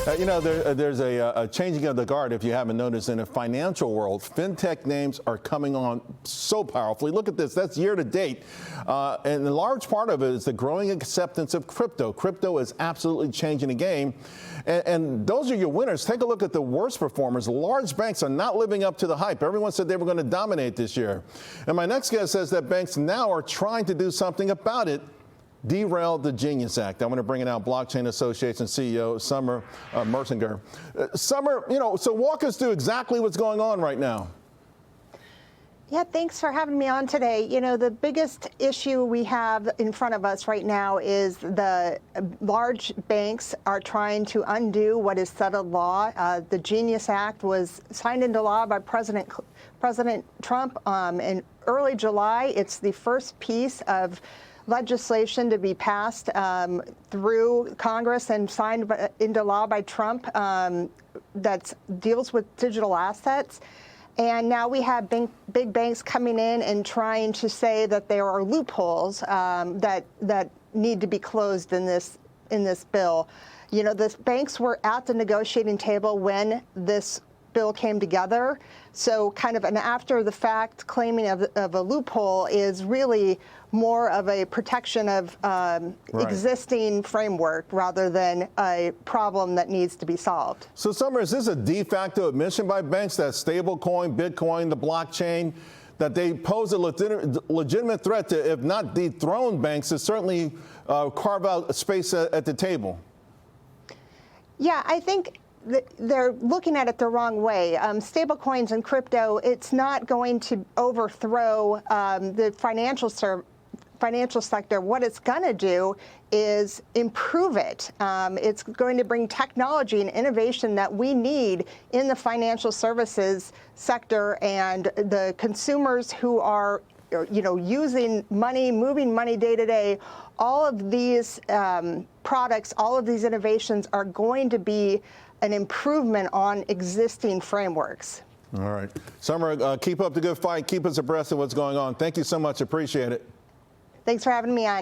There's a changing of the guard, if you haven't noticed, in the financial world. Fintech names are coming on so powerfully. Look at this. That's year to date. And a large part of it is the growing acceptance of crypto. Crypto is absolutely changing the game. And those are your winners. Take a look at the worst performers. Large banks are not living up to the hype. Everyone said they were going to dominate this year. And my next guest says that banks now are trying to do something about it. Derail the Genius Act. I want to bring in our Blockchain Association CEO Summer Mersinger. Summer, so walk us through exactly what's going on right now. Yeah, thanks for having me on today. The biggest issue we have in front of us right now is the large banks are trying to undo what is settled law. The Genius Act was signed into law by President Trump in early July. It's the first piece of legislation to be passed through Congress and signed into law by Trump that deals with digital assets. And now we have big banks coming in and trying to say that there are loopholes that need to be closed in this bill. The banks were at the negotiating table when this bill came together. So kind of an after the fact claiming of a loophole is really more of a protection of existing framework rather than a problem that needs to be solved. So Summer, is this a de facto admission by banks that stablecoin, Bitcoin, the blockchain, that they pose a legitimate threat to, if not dethrone banks, to certainly carve out a space at the table? Yeah, I think they're looking at it the wrong way. Stablecoins and crypto, it's not going to overthrow the financial sector. What it's going to do is improve it. It's going to bring technology and innovation that we need in the financial services sector, and the consumers who are using money, moving money day to day. All of these products, all of these innovations are going to be an improvement on existing frameworks. All right. Summer, keep up the good fight. Keep us abreast of what's going on. Thank you so much. Appreciate it. Thanks for having me on.